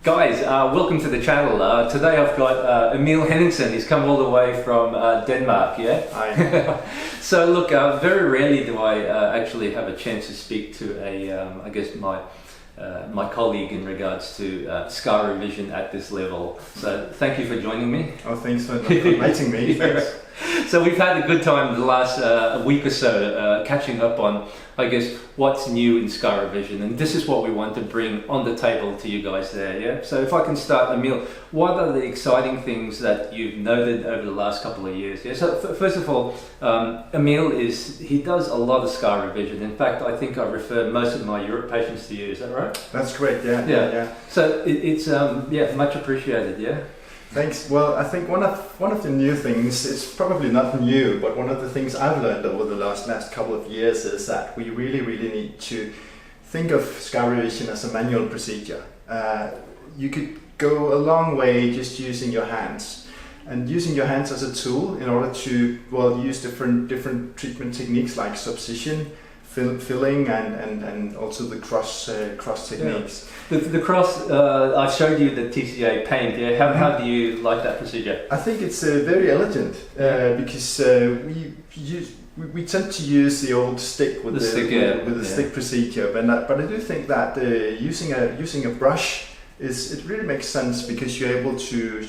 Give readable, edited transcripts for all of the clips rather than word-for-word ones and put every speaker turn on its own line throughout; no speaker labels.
Guys, welcome to the channel. Today I've got Emil Henningsen. He's come all the way from Denmark, yeah?
Hi.
So look, very rarely do I actually have a chance to speak to I guess my colleague in regards to scar revision at this level. So thank you for joining me.
Oh, thanks for inviting me. Thanks.
So we've had a good time the last week or so catching up on, I guess, what's new in scar revision, and this is what we want to bring on the table to you guys there, yeah? So if I can start, Emil, what are the exciting things that you've noted over the last couple of years? Yeah. So first of all, Emil he does a lot of scar revision. In fact, I think I refer most of my Europe patients to you, is that right?
That's correct, yeah.
So it's much appreciated, yeah?
Thanks. Well, I think one of the new things, it's probably not new, but one of the things I've learned over the last couple of years is that we really need to think of scar revision as a manual procedure. You could go a long way just using your hands, and using your hands as a tool in order to use different treatment techniques like subcision, filling, and also the cross techniques.
Yeah. The cross, I showed you the TCA paint. Yeah, how do you like that procedure?
I think it's very elegant because we tend to use the old stick with the stick procedure, but I do think that using a brush it really makes sense because you're able to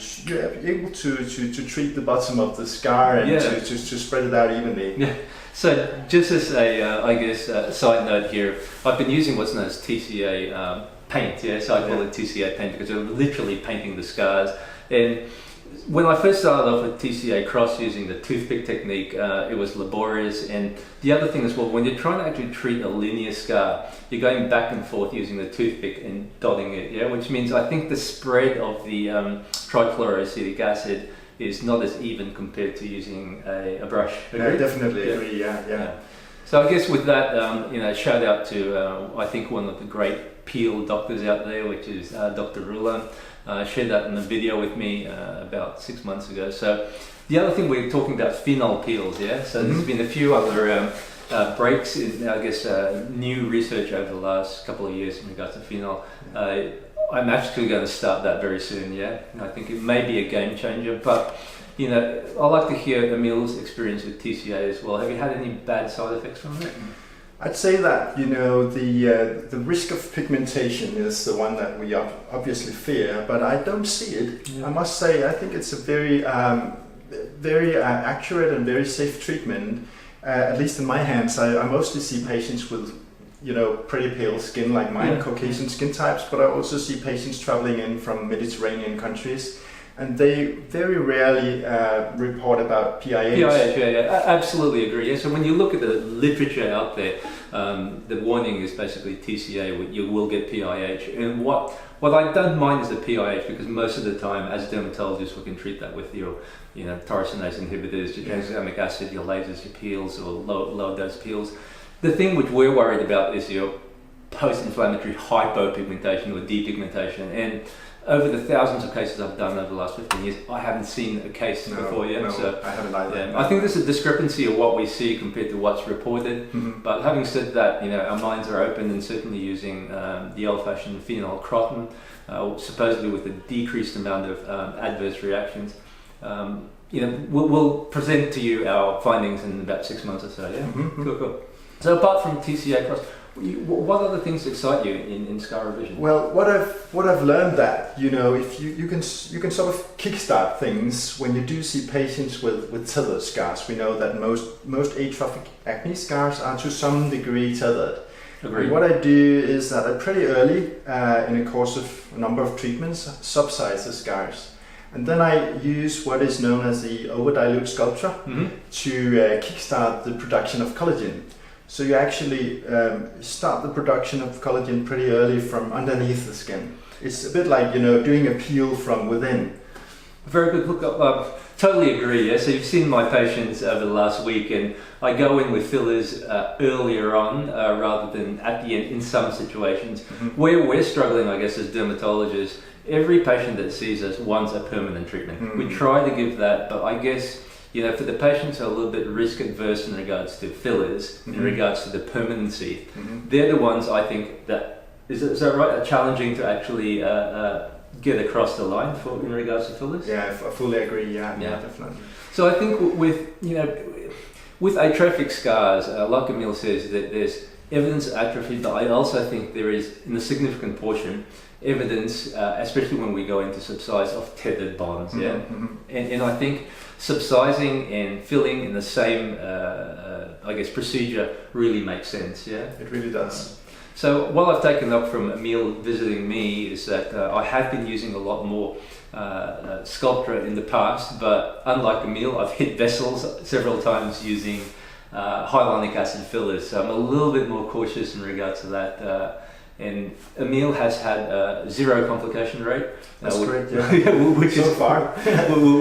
treat the bottom of the scar and to spread it out evenly.
Yeah. So just as a side note here, I've been using what's known as TCA paint, yeah. So I call it TCA paint because I'm literally painting the scars. And when I first started off with TCA cross using the toothpick technique, it was laborious. And the other thing is, when you're trying to actually treat a linear scar, you're going back and forth using the toothpick and dotting it, yeah. Which means I think the spread of the trichloroacetic acid is not as even compared to using a brush.
I definitely agree. Yeah.
So I guess with that, shout out to I think one of the great peel doctors out there, which is Dr. Rulan. Shared that in a video with me about 6 months ago. So the other thing we're talking about phenol peels, yeah. So there's been a few other breaks in, I guess, new research over the last couple of years in regards to phenol. I'm actually going to start that very soon, yeah. I think it may be a game changer, but I'd like to hear Emil's experience with TCA as well. Have you had any bad side effects from it?
I'd say that the risk of pigmentation is the one that we obviously fear, but I don't see it. Yeah. I must say I think it's a very accurate and very safe treatment. At least in my hands, I mostly see patients with pretty pale skin like mine, Caucasian skin types, but I also see patients traveling in from Mediterranean countries, and they very rarely report about PIH.
PIH, I absolutely agree. Yeah, so when you look at the literature out there, the warning is basically TCA, you will get PIH. And what I don't mind is the PIH, because most of the time, as dermatologists, we can treat that with your tyrosinase inhibitors, your tranexamic acid, your lasers, your peels, or low dose peels. The thing which we're worried about is your post-inflammatory hypopigmentation or depigmentation, and over the thousands of cases I've done over the last 15 years, I haven't seen a case before yet.
No, I haven't either.
I think there's a discrepancy of what we see compared to what's reported. But having said that, our minds are open, and certainly using the old-fashioned phenol croton, supposedly with a decreased amount of adverse reactions. We'll present to you our findings in about 6 months or so. Yeah, Cool. So apart from TCA cross, what other things excite you in scar revision?
Well, what I've learned that if you can sort of kickstart things when you do see patients with tethered scars. We know that most atrophic acne scars are to some degree tethered.
Agreed.
What I do is that I pretty early in a course of a number of treatments subsize the scars. And then I use what is known as the over-dilute sculpture to kickstart the production of collagen. So you actually start the production of collagen pretty early from underneath the skin. It's a bit like doing a peel from within.
Very good. Look, totally agree. Yeah. So you've seen my patients over the last week, and I go in with fillers earlier on rather than at the end in some situations. Where we're struggling, I guess, as dermatologists, every patient that sees us wants a permanent treatment. We try to give that, but I guess for the patients who are a little bit risk adverse in regards to fillers, in regards to the permanency, they're the ones I think that is that right? Challenging to actually get across the line in regards to fillers?
Yeah, I fully agree. Yeah,
Yeah.
definitely.
So I think with atrophic scars, like Emil says, that there's evidence of atrophy, but I also think there is, in a significant portion, evidence, especially when we go into subsize, of tethered bonds. Yeah, and I think subsizing and filling in the same, I guess, procedure really makes sense. Yeah,
it really does.
So what I've taken up from Emil visiting me is that I have been using a lot more Sculptra in the past, but unlike Emil, I've hit vessels several times using hyaluronic acid fillers, so I'm a little bit more cautious in regards to that. And Emil has had a 0 complication rate.
That's great, yeah.
which
so
is
far,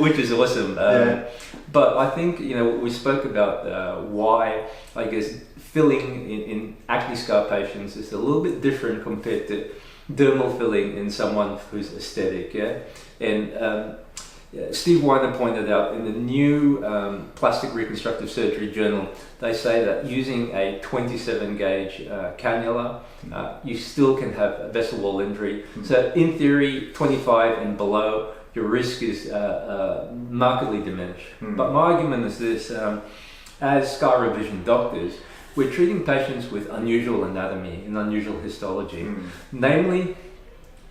which is awesome. But I think we spoke about why, I guess, filling in acne scar patients is a little bit different compared to dermal filling in someone who's aesthetic. Yeah, and Steve Weiner pointed out in the new Plastic Reconstructive Surgery Journal, they say that using a 27 gauge cannula, you still can have a vessel wall injury. So in theory, 25 and below, your risk is markedly diminished. But my argument is this, as scar revision doctors, we're treating patients with unusual anatomy and unusual histology, namely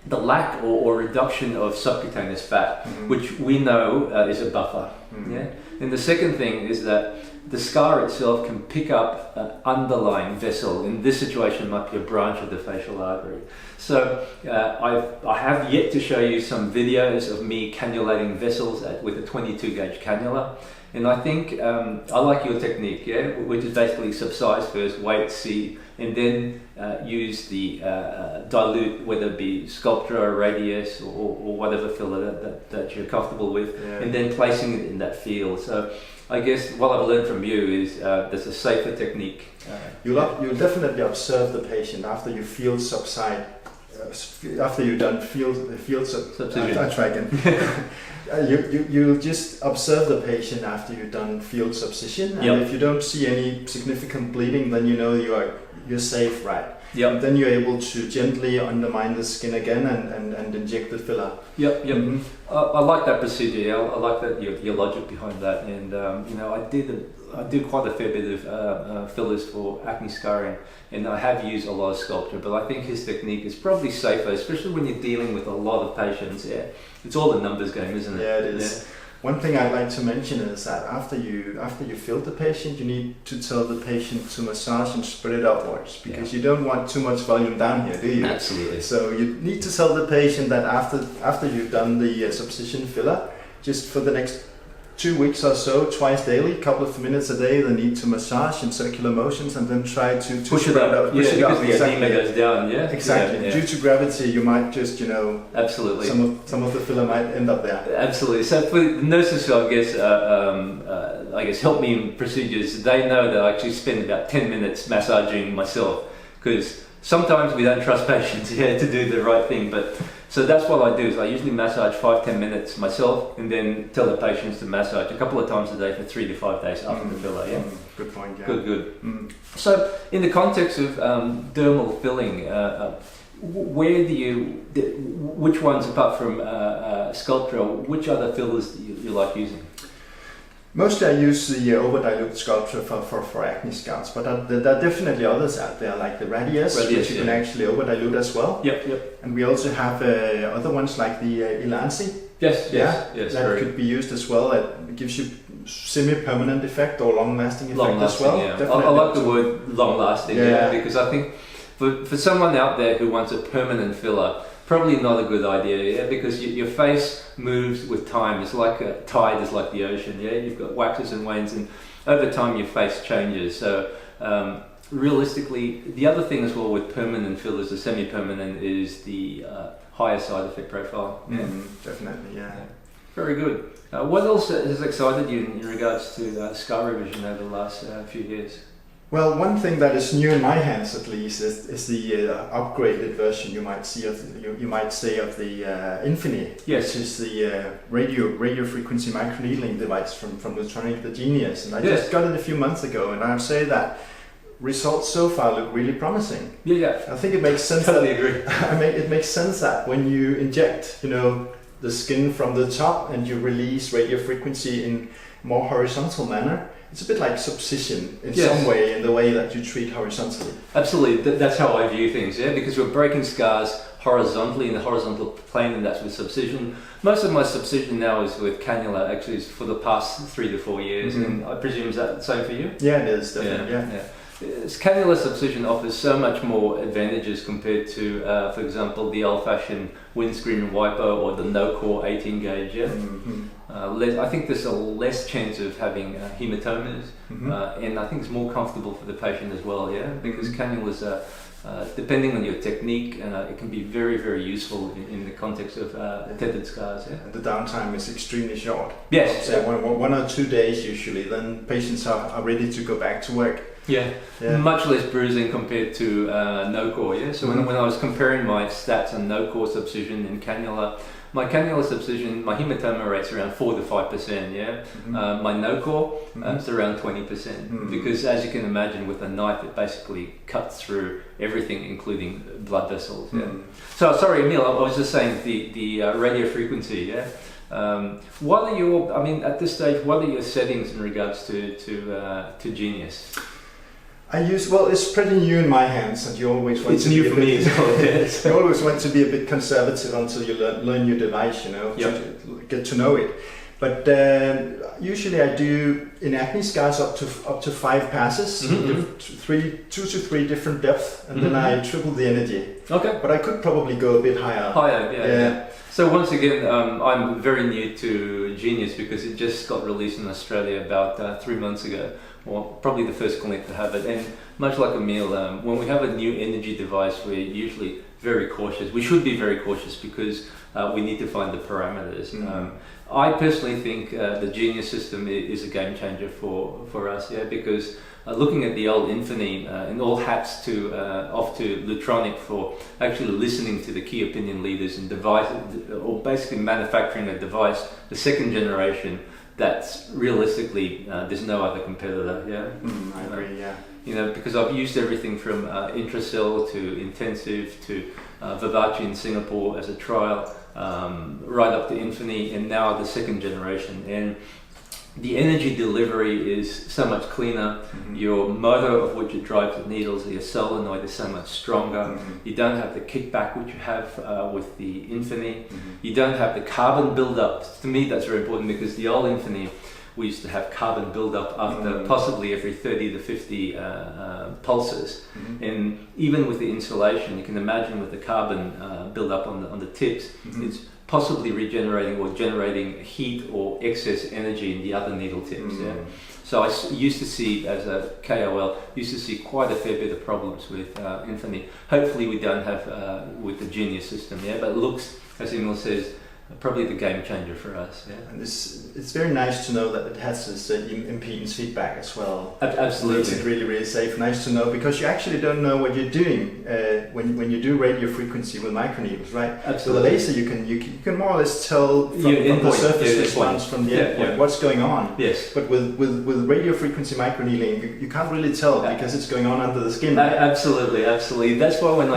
the lack or reduction of subcutaneous fat, which we know is a buffer. Yeah? And the second thing is that the scar itself can pick up an underlying vessel. In this situation, it might be a branch of the facial artery. So I have yet to show you some videos of me cannulating vessels with a 22 gauge cannula. And I think I like your technique, yeah, which is basically subsize first, wait, see, and then use the dilute, whether it be Sculptra, Radius, or whatever filler that you're comfortable with, and then placing it in that field. So I guess what I've learned from you is there's a safer technique.
You'll definitely observe the patient after you field subside. After you've done field subcision. I try again. You'll just observe the patient after you've done field subcision, and if you don't see any significant bleeding, then you know you're safe, right?
Yep.
Then you're able to gently undermine the skin again and inject the filler.
Yep. I like that procedure. I like that your logic behind that, and I do quite a fair bit of fillers for acne scarring, and I have used a lot of Sculptra, but I think his technique is probably safer, especially when you're dealing with a lot of patients. Yeah, it's all the numbers game, isn't it?
Yeah, it is. Yeah. One thing I'd like to mention is that after you fill the patient, you need to tell the patient to massage and spread it upwards, because you don't want too much volume down here, do you?
Absolutely.
So you need to tell the patient that after you've done the subcision filler, just for the next 2 weeks or so, twice daily, a couple of minutes a day, they need to massage in circular motions and then try to
push it up.
Push it up.
The edema goes down. Yeah,
exactly.
Yeah.
Due to gravity, you might just
absolutely
some of the filler might end up there.
Absolutely. So for the nurses who I guess help me in procedures, they know that I actually spend about 10 minutes massaging myself, because sometimes we don't trust patients to do the right thing, but. So that's what I do, is I usually massage 5-10 minutes myself, and then tell the patients to massage a couple of times a day for 3 to 5 days after the filler. Yeah.
Good point. Yeah.
Good. So in the context of dermal filling, which ones apart from Sculptra, which other fillers do you like using?
Mostly I use the over-dilute Sculptra for acne scars, but there are definitely others out there, like the Radius, which you can actually over-dilute as well.
Yep.
And we also have other ones like the Elanzi.
Yes.
That could be used as well. It gives you semi-permanent effect or long-lasting effect as well.
Yeah. I like the word long-lasting, because I think for someone out there who wants a permanent filler, probably not a good idea, because your face moves with time. It's like a tide is like the ocean. Yeah, you've got waxes and wanes, and over time your face changes. So realistically, the other thing as well with permanent fillers, the semi-permanent, is the higher side effect profile. Yeah,
definitely. Yeah.
Very good. What else has excited you in regards to scar revision over the last few years?
Well, one thing that is new in my hands, at least, is the upgraded version you might say of the Infini, which is the radio frequency microneedling device from Lutronic, the Genius. And I just got it a few months ago, and I would say that results so far look really promising.
Yeah.
I think it makes sense.
Totally agree.
It makes sense that when you inject, the skin from the top and you release radio frequency in more horizontal manner, it's a bit like subcision in some way, in the way that you treat horizontally.
Absolutely, that's how I view things, because we're breaking scars horizontally in the horizontal plane, and that's with subcision. Most of my subcision now is with cannula, actually, is for the past 3 to 4 years, and I presume is that the same for you?
Yeah, it is, definitely, yeah.
Cannula subcision offers so much more advantages compared to, for example, the old-fashioned windscreen wiper or the no-core 18 gauge. I think there's a less chance of having hematomas, and I think it's more comfortable for the patient as well. Because cannulas are, depending on your technique, it can be very, very useful in the context of tethered scars.
And the downtime is extremely short.
Yes.
So 1 or 2 days usually, then patients are ready to go back to work.
Yeah, much less bruising compared to no-core. So when I was comparing my stats on no-core subcision and cannula, my cannula subcision, my hematoma rate's around 4 to 5%. My no-core, it's around 20%. Because as you can imagine, with a knife, it basically cuts through everything, including blood vessels. So sorry, Emil, I was just saying the radio frequency. What are your? At this stage, what are your settings in regards to Genius?
It's pretty new in my hands, and you always want
it's new for me as well.
You always want to be a bit conservative until you learn your device, to get to know it. But usually I do in acne scars up to 5 passes, 2 to 3 different depths, and then I triple the energy. Okay. But I could probably go a bit higher.
Yeah. So once again, I'm very new to Genius because it just got released in Australia about 3 months ago. Well, probably the first clinic to have it. And much like Emil, when we have a new energy device, we're usually very cautious. We should be very cautious because we need to find the parameters. I personally think the Genius system is a game changer for us, because looking at the old Infinity, and all hats off to Lutronic for actually listening to the key opinion leaders and or basically manufacturing a device, the second generation, that's realistically there's no other competitor.
I agree.
Because I've used everything from Intracell to Intensive to Vivace in Singapore as a trial, right up to Infinity, and now the second generation. And the energy delivery is so much cleaner. Your motor of which it drives the needles, your solenoid is so much stronger. You don't have the kickback which you have with the Infinity. You don't have the carbon buildup. To me, that's very important because the old Infinity, we used to have carbon buildup after possibly every 30 to 50 pulses. And even with the insulation, you can imagine with the carbon buildup on the tips, it's possibly regenerating or generating heat or excess energy in the other needle tips. So I used to see, as a KOL, quite a fair bit of problems with Infinity. Hopefully we don't have with the Genius system, but it looks, as Emil says, probably the game changer for us.
And it's very nice to know that it has this impedance feedback as well.
Absolutely.
It's really, really safe. Nice to know because you actually don't know what you're doing when you do radio frequenty with microneedles, right?
Absolutely.
With a laser, you can more or less tell from the surface response from the endpoint what's going on.
Yes.
But with radio frequency microneedling, you can't really tell because it's going on under the skin.
Absolutely. That's why when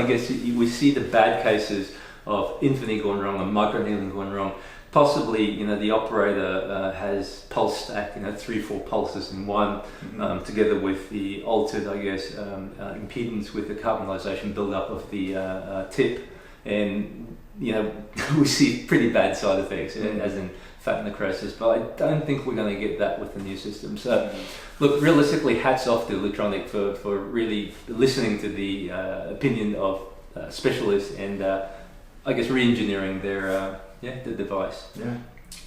we see the bad cases of Infinity going wrong and microneedling going wrong, possibly the operator has pulse stack 3-4 pulses in one, together with the altered impedance with the carbonization buildup of the tip, and we see pretty bad side effects as in fat necrosis, but I don't think we're going to get that with the new system. So look, realistically, hats off to Lutronic for really listening to the opinion of specialists and re-engineering their the device.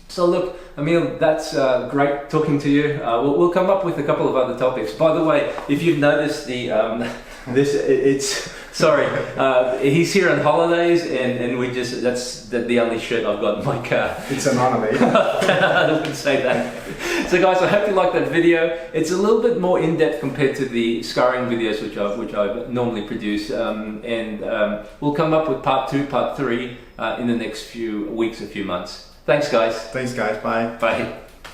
So look, Emil, that's great talking to you. We'll come up with a couple of other topics. By the way, if you've noticed he's here on holidays, and that's the only shirt I've got in my car.
It's an honor, mate.
I wouldn't say that. So guys, I hope you liked that video. It's a little bit more in-depth compared to the scarring videos which I normally produce, and we'll come up with part 2, part 3 in the next few weeks, a few months. Thanks guys.
Bye.
Bye.